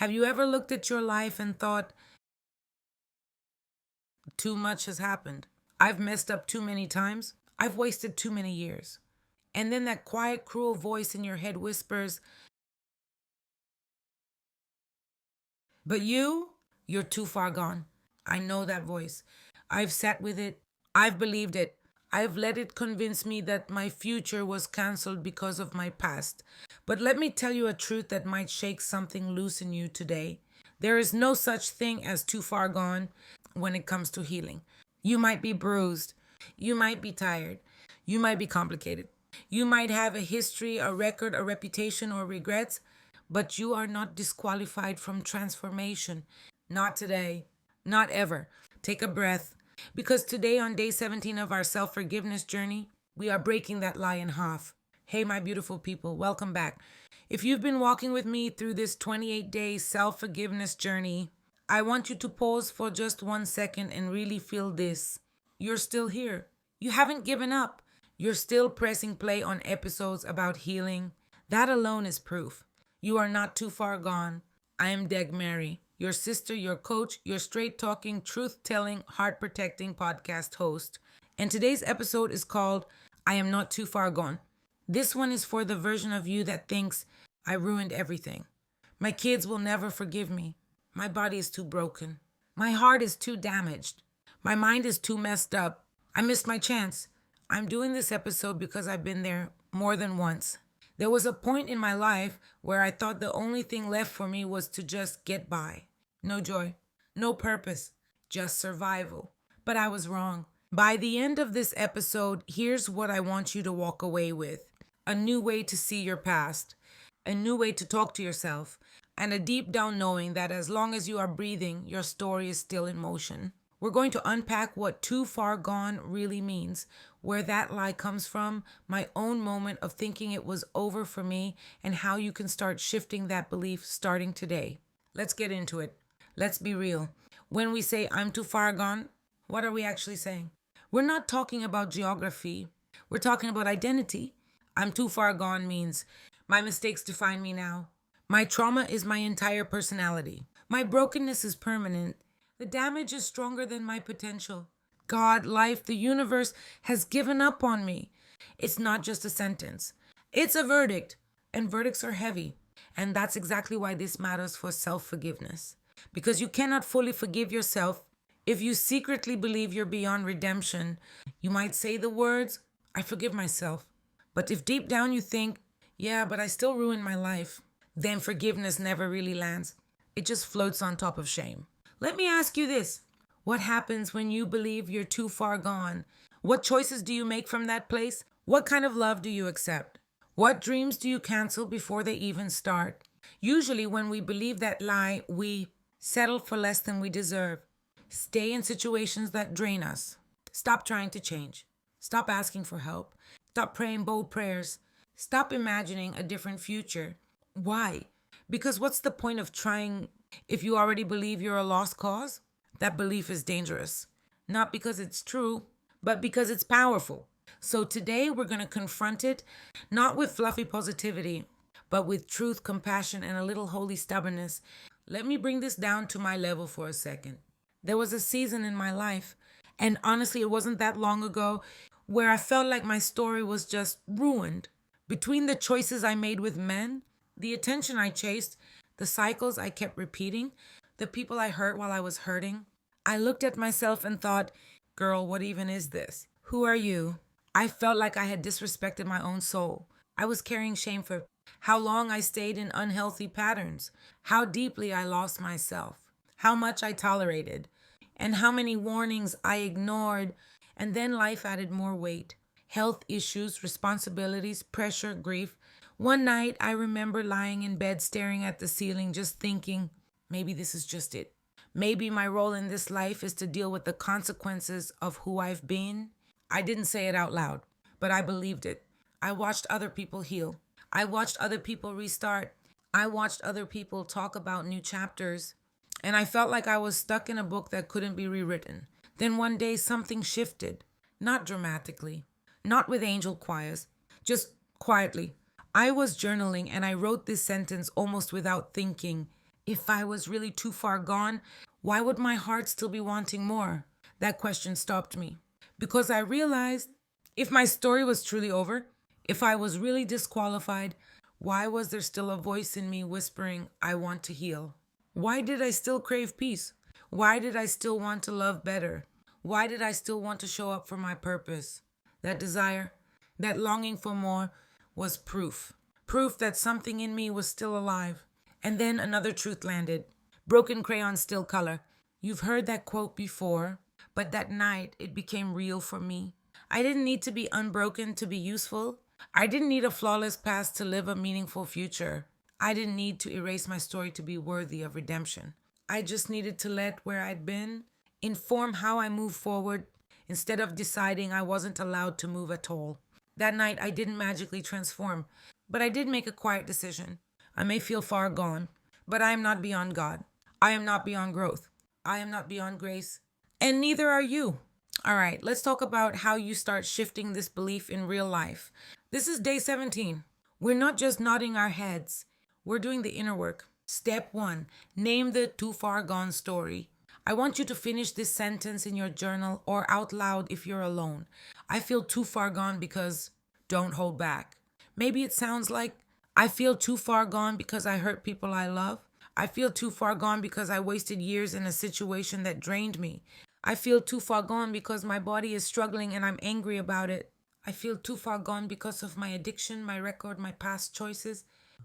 Have you ever looked at your life and thought, too much has happened? I've messed up too many times. I've wasted too many years. And then that quiet, cruel voice in your head whispers, but you're too far gone. I know that voice. I've sat with it. I've believed it. I've let it convince me that my future was canceled because of my past. But let me tell you a truth that might shake something loose in you today. There is no such thing as too far gone when it comes to healing. You might be bruised. You might be tired. You might be complicated. You might have a history, a record, a reputation, or regrets, but you are not disqualified from transformation. Not today. Not ever. Take a breath. Because today, on day 17 of our self forgiveness journey, we are breaking that lie in half. Hey, my beautiful people, welcome back. If you've been walking with me through this 28-day self forgiveness journey, I want you to pause for just 1 second and really feel this. You're still here. You haven't given up. You're still pressing play on episodes about healing. That alone is proof. You are not too far gone. I am Deg Mary, your sister, your coach, your straight talking, truth telling, heart protecting podcast host. And today's episode is called I Am Not Too Far Gone. This one is for the version of you that thinks I ruined everything. My kids will never forgive me. My body is too broken. My heart is too damaged. My mind is too messed up. I missed my chance. I'm doing this episode because I've been there more than once. There was a point in my life where I thought the only thing left for me was to just get by. No joy, no purpose, just survival. But I was wrong. By the end of this episode, here's what I want you to walk away with: a new way to see your past, a new way to talk to yourself, and a deep down knowing that as long as you are breathing, your story is still in motion. We're going to unpack what too far gone really means, where that lie comes from, my own moment of thinking it was over for me, and how you can start shifting that belief starting today. Let's get into it. Let's be real. When we say I'm too far gone, what are we actually saying? We're not talking about geography. We're talking about identity. I'm too far gone means my mistakes define me now. My trauma is my entire personality. My brokenness is permanent. The damage is stronger than my potential. God, life, the universe has given up on me. It's not just a sentence. It's a verdict. And verdicts are heavy. And that's exactly why this matters for self-forgiveness. Because you cannot fully forgive yourself if you secretly believe you're beyond redemption. You might say the words, I forgive myself. But if deep down you think, yeah, but I still ruined my life, then forgiveness never really lands. It just floats on top of shame. Let me ask you this. What happens when you believe you're too far gone? What choices do you make from that place? What kind of love do you accept? What dreams do you cancel before they even start? Usually when we believe that lie, we settle for less than we deserve. Stay in situations that drain us. Stop trying to change. Stop asking for help. Stop praying bold prayers. Stop imagining a different future. Why? Because what's the point of trying if you already believe you're a lost cause? That belief is dangerous. Not because it's true, but because it's powerful. So today we're going to confront it, not with fluffy positivity, but with truth, compassion, and a little holy stubbornness. Let me bring this down to my level for a second. There was a season in my life, and honestly, it wasn't that long ago, where I felt like my story was just ruined. Between the choices I made with men, the attention I chased, the cycles I kept repeating, the people I hurt while I was hurting, I looked at myself and thought, girl, what even is this? Who are you? I felt like I had disrespected my own soul. I was carrying shame for how long I stayed in unhealthy patterns, how deeply I lost myself, how much I tolerated, and how many warnings I ignored. And then life added more weight. Health issues, responsibilities, pressure, grief. One night, I remember lying in bed staring at the ceiling, just thinking, maybe this is just it. Maybe my role in this life is to deal with the consequences of who I've been. I didn't say it out loud, but I believed it. I watched other people heal. I watched other people restart. I watched other people talk about new chapters. And I felt like I was stuck in a book that couldn't be rewritten. Then one day something shifted. Not dramatically. Not with angel choirs. Just quietly. I was journaling and I wrote this sentence almost without thinking. If I was really too far gone, why would my heart still be wanting more? That question stopped me because I realized if my story was truly over, if I was really disqualified, why was there still a voice in me whispering, I want to heal? Why did I still crave peace? Why did I still want to love better? Why did I still want to show up for my purpose? That desire, that longing for more was proof. Proof that something in me was still alive. And then another truth landed. Broken crayon, still color. You've heard that quote before, but that night it became real for me. I didn't need to be unbroken to be useful. I didn't need a flawless past to live a meaningful future. I didn't need to erase my story to be worthy of redemption. I just needed to let where I'd been inform how I move forward instead of deciding I wasn't allowed to move at all. That night, I didn't magically transform, but I did make a quiet decision. I may feel far gone, but I am not beyond God. I am not beyond growth. I am not beyond grace. And neither are you. All right, let's talk about how you start shifting this belief in real life. This is day 17. We're not just nodding our heads, we're doing the inner work. Step 1, name the too far gone story. I want you to finish this sentence in your journal or out loud if you're alone. I feel too far gone because don't hold back. Maybe it sounds like I feel too far gone because I hurt people I love. I feel too far gone because I wasted years in a situation that drained me. I feel too far gone because my body is struggling and I'm angry about it. I feel too far gone because of my addiction, my record, my past choices.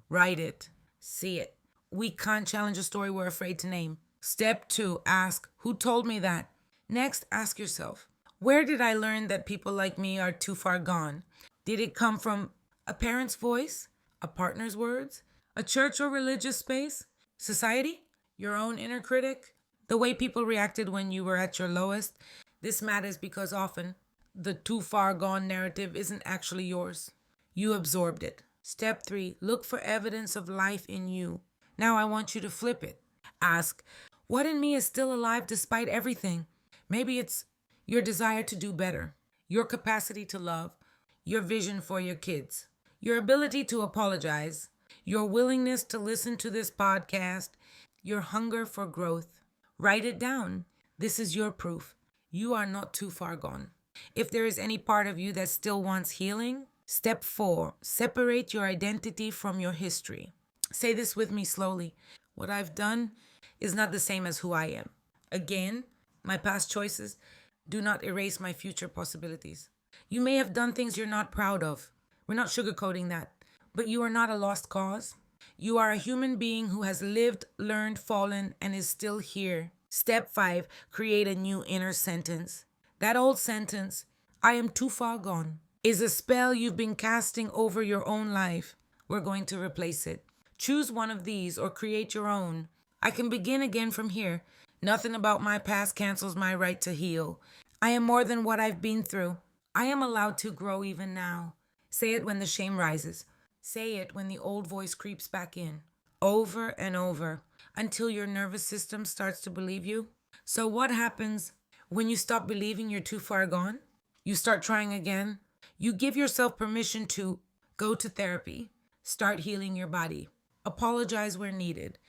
Write it. See it. We can't challenge a story we're afraid to name. Step 2, ask, who told me that? Next, ask yourself, where did I learn that people like me are too far gone? Did it come from a parent's voice, a partner's words, a church or religious space, society, your own inner critic, the way people reacted when you were at your lowest? This matters because often the too far gone narrative isn't actually yours. You absorbed it. Step 3, look for evidence of life in you. Now I want you to flip it. Ask, what in me is still alive despite everything? Maybe it's your desire to do better, your capacity to love, your vision for your kids, your ability to apologize, your willingness to listen to this podcast, your hunger for growth. Write it down. This is your proof. You are not too far gone. If there is any part of you that still wants healing, step 4, separate your identity from your history. Say this with me slowly. What I've done is not the same as who I am. Again, my past choices do not erase my future possibilities. You may have done things you're not proud of. We're not sugarcoating that. But you are not a lost cause. You are a human being who has lived, learned, fallen, and is still here. Step 5, create a new inner sentence. That old sentence, I am too far gone, is a spell you've been casting over your own life. We're going to replace it. Choose one of these or create your own. I can begin again from here. Nothing about my past cancels my right to heal. I am more than what I've been through. I am allowed to grow even now. Say it when the shame rises. Say it when the old voice creeps back in. Over and over until your nervous system starts to believe you. So what happens when you stop believing you're too far gone? You start trying again. You give yourself permission to go to therapy. Start healing your body. Apologize where needed.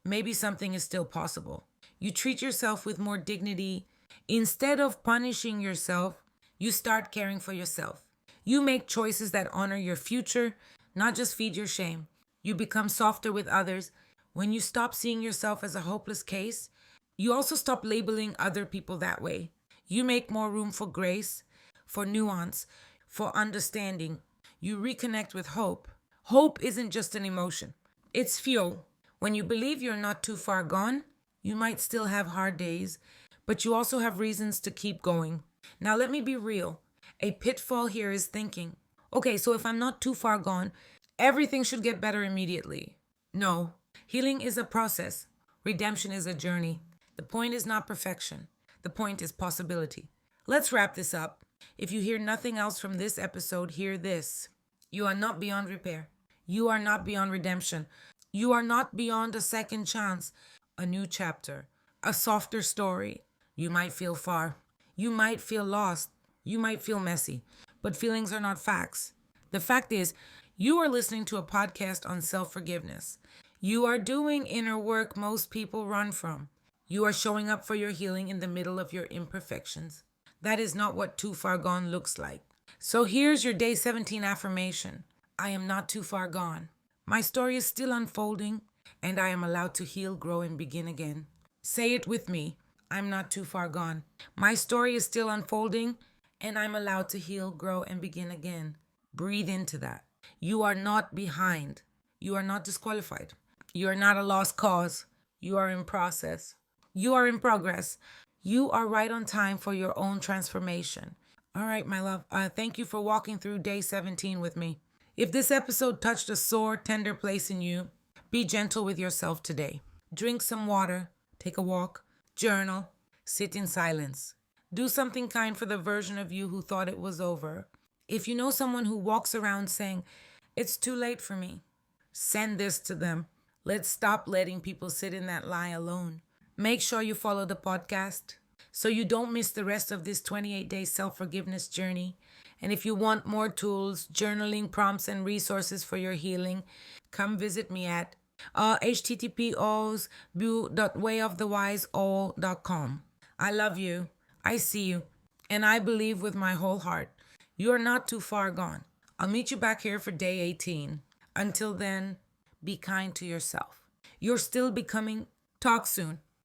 Maybe something is still possible. You treat yourself with more dignity. Instead of punishing yourself, you start caring for yourself. You make choices that honor your future, not just feed your shame. You become softer with others. When you stop seeing yourself as a hopeless case, you also stop labeling other people that way. You make more room for grace, for nuance, for understanding. You reconnect with hope. Hope isn't just an emotion, it's fuel. When you believe you're not too far gone, you might still have hard days, but you also have reasons to keep going. Now, let me be real. A pitfall here is thinking, okay, so if I'm not too far gone, everything should get better immediately. No, healing is a process. Redemption is a journey. The point is not perfection. The point is possibility. Let's wrap this up. If you hear nothing else from this episode, hear this. You are not beyond repair. You are not beyond redemption. You are not beyond a second chance, a new chapter, a softer story. You might feel far. You might feel lost. You might feel messy. but feelings are not facts. The fact is, you are listening to a podcast on self forgiveness. You are doing inner work most people run from. You are showing up for your healing in the middle of your imperfections. That is not what too far gone looks like. So here's your day 17 affirmation: I am not too far gone. My story is still unfolding, and I am allowed to heal, grow, and begin again. Say it with me: I'm not too far gone. My story is still unfolding, and I'm allowed to heal, grow, and begin again. Breathe into that. You are not behind. You are not disqualified. You are not a lost cause. You are in process. You are in progress. You are right on time for your own transformation. All right, my love. Thank you for walking through day 17 with me. If this episode touched a sore, tender place in you, be gentle with yourself today. Drink some water, take a walk, journal, sit in silence. Do something kind for the version of you who thought it was over. If you know someone who walks around saying, "It's too late for me," send this to them. Let's stop letting people sit in that lie alone. Make sure you follow the podcast so you don't miss the rest of this 28-day self-forgiveness journey. And if you want more tools, journaling prompts, and resources for your healing, come visit me at http://wayofthewise.com. I love you. I see you. And I believe with my whole heart you are not too far gone. I'll meet you back here for day 18. Until then, be kind to yourself. You're still becoming. Talk soon.